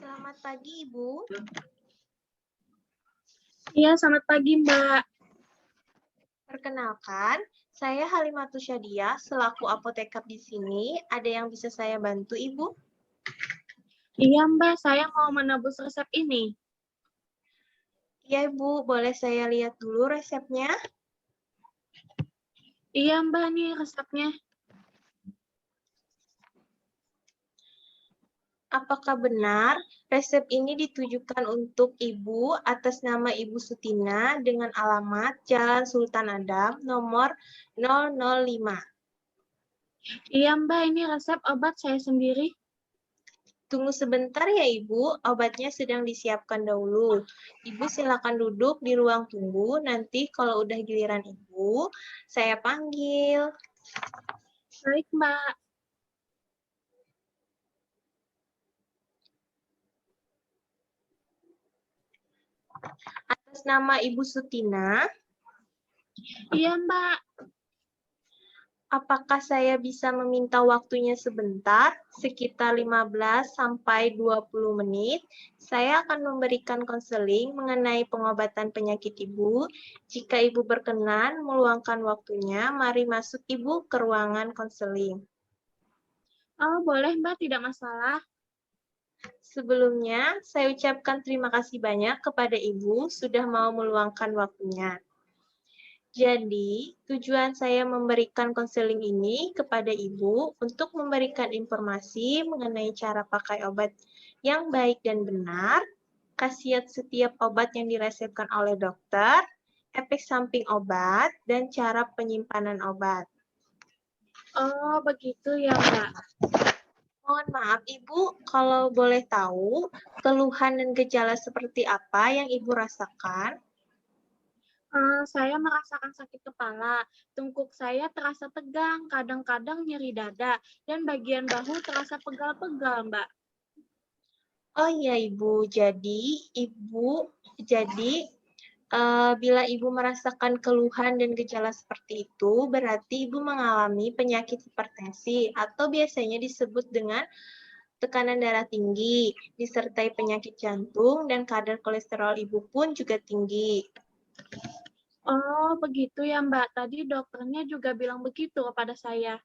Selamat pagi, Ibu. Iya, selamat pagi, Mbak. Perkenalkan, saya Halimatus Syadiah selaku apoteker di sini. Ada yang bisa saya bantu, Ibu? Iya, Mbak, saya mau menebus resep ini. Iya, Ibu. Boleh saya lihat dulu resepnya? Iya, Mbak, nih resepnya. Apakah benar resep ini ditujukan untuk Ibu atas nama Ibu Sutina dengan alamat Jalan Sultan Adam nomor 005? Iya, Mbak, ini resep obat saya sendiri. Tunggu sebentar ya Ibu, obatnya sedang disiapkan dahulu. Ibu silakan duduk di ruang tunggu, nanti kalau udah giliran Ibu, saya panggil. Baik, Mbak. Atas nama Ibu Sutina, Iya, Mbak. apakah saya bisa meminta waktunya sebentar, sekitar 15 sampai 20 menit? Saya akan memberikan konseling mengenai pengobatan penyakit Ibu. Jika Ibu berkenan meluangkan waktunya, mari masuk Ibu ke ruangan konseling. Oh, boleh, Mbak, tidak masalah. Sebelumnya, saya ucapkan terima kasih banyak kepada Ibu sudah mau meluangkan waktunya. Jadi, tujuan saya memberikan konseling ini kepada Ibu untuk memberikan informasi mengenai cara pakai obat yang baik dan benar, khasiat setiap obat yang diresepkan oleh dokter, efek samping obat, dan cara penyimpanan obat. Oh, begitu ya, Mbak. Mohon maaf, Ibu, kalau boleh tahu, keluhan dan gejala seperti apa yang Ibu rasakan? Saya merasakan sakit kepala, tengkuk saya terasa tegang, kadang-kadang nyeri dada, dan bagian bahu terasa pegal-pegal, Mbak. Oh iya, Ibu, jadi bila Ibu merasakan keluhan dan gejala seperti itu, berarti Ibu mengalami penyakit hipertensi atau biasanya disebut dengan tekanan darah tinggi, disertai penyakit jantung dan kadar kolesterol Ibu pun juga tinggi. Oh, begitu ya, Mbak. Tadi dokternya juga bilang begitu kepada saya.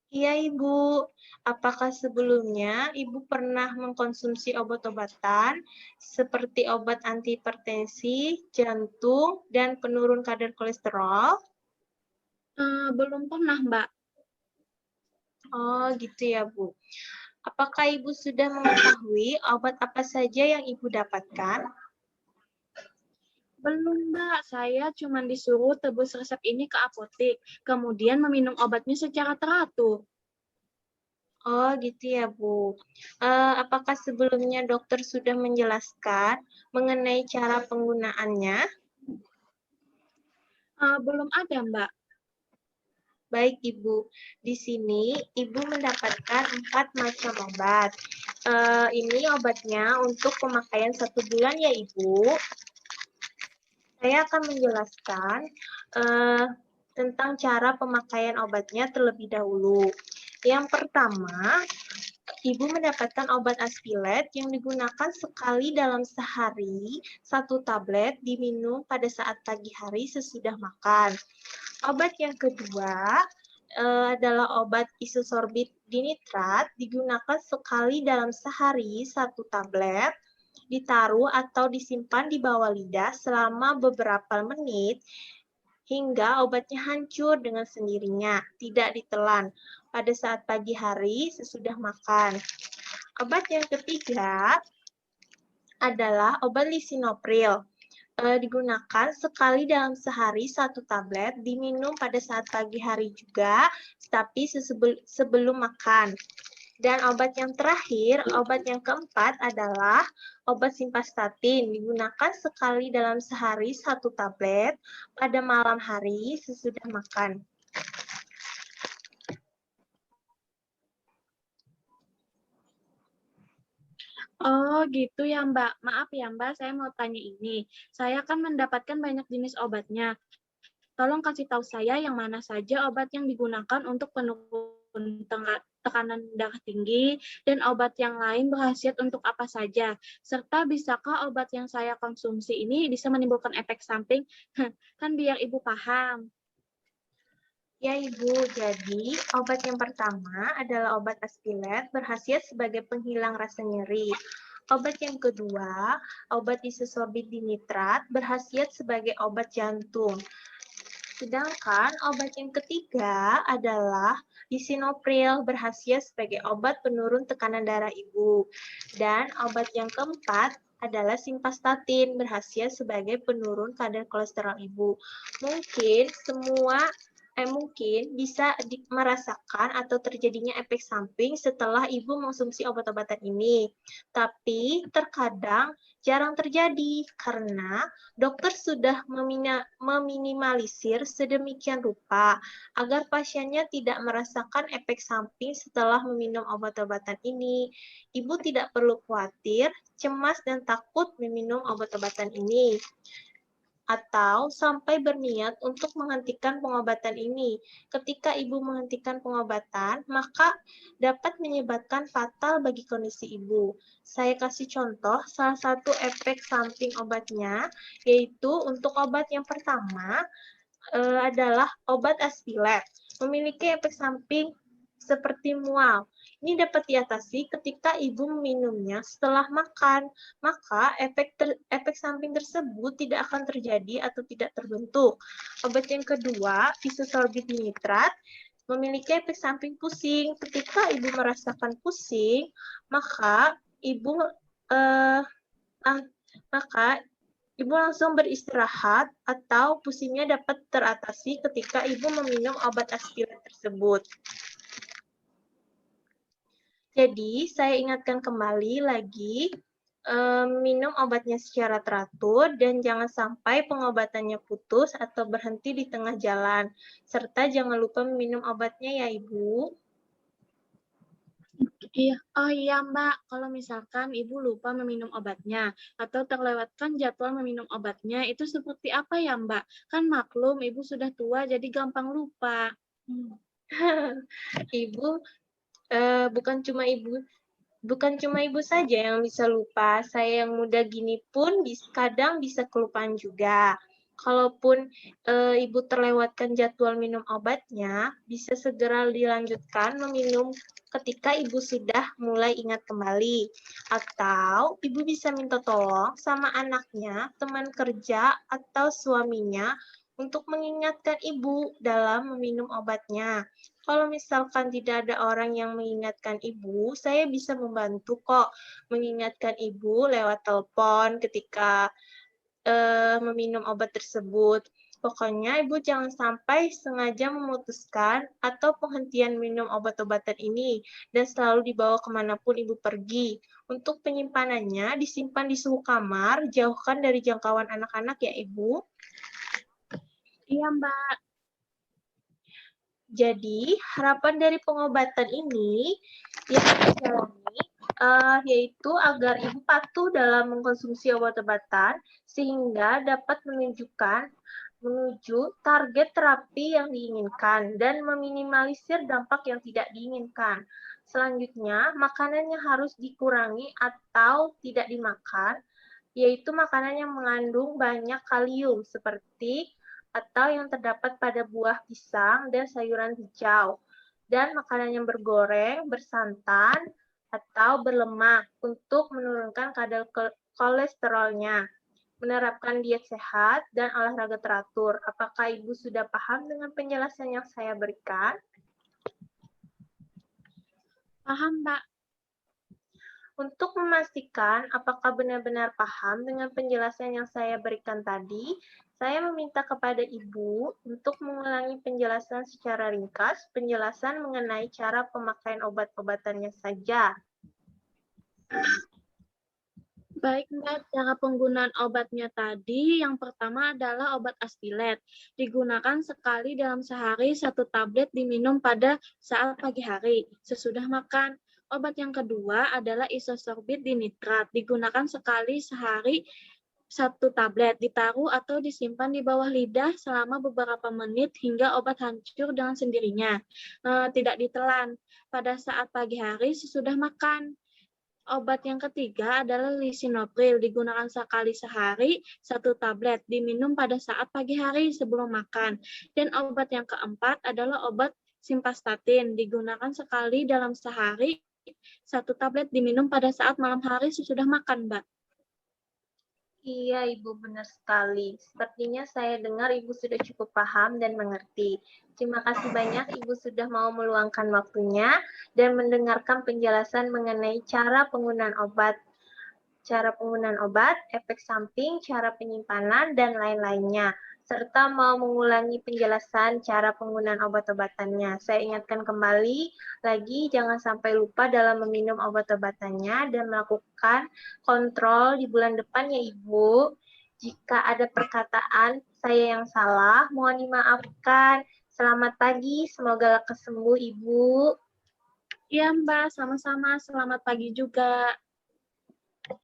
Iya, Ibu. Apakah sebelumnya Ibu pernah mengkonsumsi obat-obatan seperti obat antihipertensi, jantung, dan penurun kadar kolesterol? Belum pernah, Mbak. Oh, gitu ya, Bu. Apakah Ibu sudah mengetahui obat apa saja yang Ibu dapatkan? Belum, Mbak. Saya cuma disuruh tebus resep ini ke apotek, kemudian meminum obatnya secara teratur. Oh, gitu ya, Bu. Apakah sebelumnya dokter sudah menjelaskan mengenai cara penggunaannya? Belum ada, Mbak. Baik, Ibu. Di sini Ibu mendapatkan 4 macam obat. Ini obatnya untuk pemakaian 1 bulan ya, Ibu. Saya akan menjelaskan eh, tentang cara pemakaian obatnya terlebih dahulu. Yang pertama, Ibu mendapatkan obat Aspilet yang digunakan sekali dalam sehari, 1 tablet diminum pada saat pagi hari sesudah makan. Obat yang kedua adalah obat isosorbit dinitrat, digunakan sekali dalam sehari, 1 tablet, ditaruh atau disimpan di bawah lidah selama beberapa menit hingga obatnya hancur dengan sendirinya, tidak ditelan pada saat pagi hari sesudah makan. Obat yang ketiga adalah obat lisinopril. Digunakan sekali dalam sehari, 1 tablet, diminum pada saat pagi hari juga, tapi sebelum makan. Dan obat yang terakhir, obat yang keempat adalah obat simvastatin, digunakan sekali dalam sehari, 1 tablet, pada malam hari sesudah makan. Oh, gitu ya, Mbak. Maaf ya, Mbak, saya mau tanya ini. Saya kan mendapatkan banyak jenis obatnya. Tolong kasih tahu saya yang mana saja obat yang digunakan untuk penurun tekanan darah tinggi, dan obat yang lain berkhasiat untuk apa saja? Serta bisakah obat yang saya konsumsi ini bisa menimbulkan efek samping? Kan biar Ibu paham. Ya, Ibu. Jadi, obat yang pertama adalah obat Aspilet berkhasiat sebagai penghilang rasa nyeri. Obat yang kedua, obat isosorbit dinitrat berkhasiat sebagai obat jantung. Sedangkan obat yang ketiga adalah lisinopril berkhasiat sebagai obat penurun tekanan darah ibu. Dan obat yang keempat adalah simvastatin berkhasiat sebagai penurun kadar kolesterol ibu. Mungkin bisa merasakan atau terjadinya efek samping setelah ibu mengonsumsi obat-obatan ini. Tapi terkadang jarang terjadi karena dokter sudah meminimalisir sedemikian rupa agar pasiennya tidak merasakan efek samping setelah meminum obat-obatan ini. Ibu tidak perlu khawatir, cemas, dan takut meminum obat-obatan ini atau sampai berniat untuk menghentikan pengobatan ini. Ketika ibu menghentikan pengobatan, maka dapat menyebabkan fatal bagi kondisi ibu. Saya kasih contoh salah satu efek samping obatnya, yaitu untuk obat yang pertama adalah obat Aspilet. Memiliki efek samping seperti mual. Ini dapat diatasi ketika ibu meminumnya setelah makan, maka efek samping tersebut tidak akan terjadi atau tidak terbentuk. Obat yang kedua, isosorbit dinitrat, memiliki efek samping pusing. Ketika ibu merasakan pusing, maka ibu langsung beristirahat atau pusingnya dapat teratasi ketika ibu meminum obat Aspilet tersebut. Jadi, saya ingatkan kembali lagi, minum obatnya secara teratur dan jangan sampai pengobatannya putus atau berhenti di tengah jalan. Serta jangan lupa meminum obatnya ya, Ibu. Iya, oh iya Mbak, kalau misalkan Ibu lupa meminum obatnya atau terlewatkan jadwal meminum obatnya, itu seperti apa ya Mbak? Kan maklum Ibu sudah tua jadi gampang lupa. Ibu, bukan cuma ibu saja yang bisa lupa. Saya yang muda gini pun kadang bisa kelupaan juga. Kalaupun ibu terlewatkan jadwal minum obatnya, bisa segera dilanjutkan meminum ketika ibu sudah mulai ingat kembali. Atau ibu bisa minta tolong sama anaknya, teman kerja, atau suaminya untuk mengingatkan ibu dalam meminum obatnya. Kalau misalkan tidak ada orang yang mengingatkan ibu, saya bisa membantu kok mengingatkan ibu lewat telepon ketika meminum obat tersebut. Pokoknya ibu jangan sampai sengaja memutuskan atau penghentian minum obat-obatan ini dan selalu dibawa kemanapun ibu pergi. Untuk penyimpanannya disimpan di suhu kamar, jauhkan dari jangkauan anak-anak ya ibu. Iya Mbak. Jadi, harapan dari pengobatan ini yang dijalani yaitu agar ibu patuh dalam mengkonsumsi obat-obatan sehingga dapat menuju target terapi yang diinginkan dan meminimalisir dampak yang tidak diinginkan. Selanjutnya, makanan yang harus dikurangi atau tidak dimakan, yaitu makanan yang mengandung banyak kalium seperti atau yang terdapat pada buah pisang dan sayuran hijau, dan makanan yang bergoreng, bersantan, atau berlemak untuk menurunkan kadar kolesterolnya. Menerapkan diet sehat dan olahraga teratur. Apakah Ibu sudah paham dengan penjelasan yang saya berikan? Paham Mbak. Untuk memastikan apakah benar-benar paham dengan penjelasan yang saya berikan tadi, saya meminta kepada Ibu untuk mengulangi penjelasan secara ringkas, penjelasan mengenai cara pemakaian obat-obatannya saja. Baik Mbak, cara penggunaan obatnya tadi yang pertama adalah obat Aspilet. Digunakan sekali dalam sehari, 1 tablet diminum pada saat pagi hari, sesudah makan. Obat yang kedua adalah isosorbit dinitrat. Digunakan sekali sehari 1 tablet, ditaruh atau disimpan di bawah lidah selama beberapa menit hingga obat hancur dengan sendirinya. Tidak ditelan pada saat pagi hari sesudah makan. Obat yang ketiga adalah lisinopril, digunakan sekali sehari, 1 tablet, diminum pada saat pagi hari sebelum makan. Dan obat yang keempat adalah obat simvastatin, digunakan sekali dalam sehari, 1 tablet, diminum pada saat malam hari sesudah makan, Mbak. Iya, Ibu, benar sekali. Sepertinya saya dengar Ibu sudah cukup paham dan mengerti. Terima kasih banyak Ibu sudah mau meluangkan waktunya dan mendengarkan penjelasan mengenai cara penggunaan obat, efek samping, cara penyimpanan, dan lain-lainnya, serta mau mengulangi penjelasan cara penggunaan obat-obatannya. Saya ingatkan kembali lagi, jangan sampai lupa dalam meminum obat-obatannya dan melakukan kontrol di bulan depan ya Ibu. Jika ada perkataan saya yang salah, mohon dimaafkan. Selamat pagi, semoga lekas sembuh Ibu. Iya, Mbak, sama-sama. Selamat pagi juga.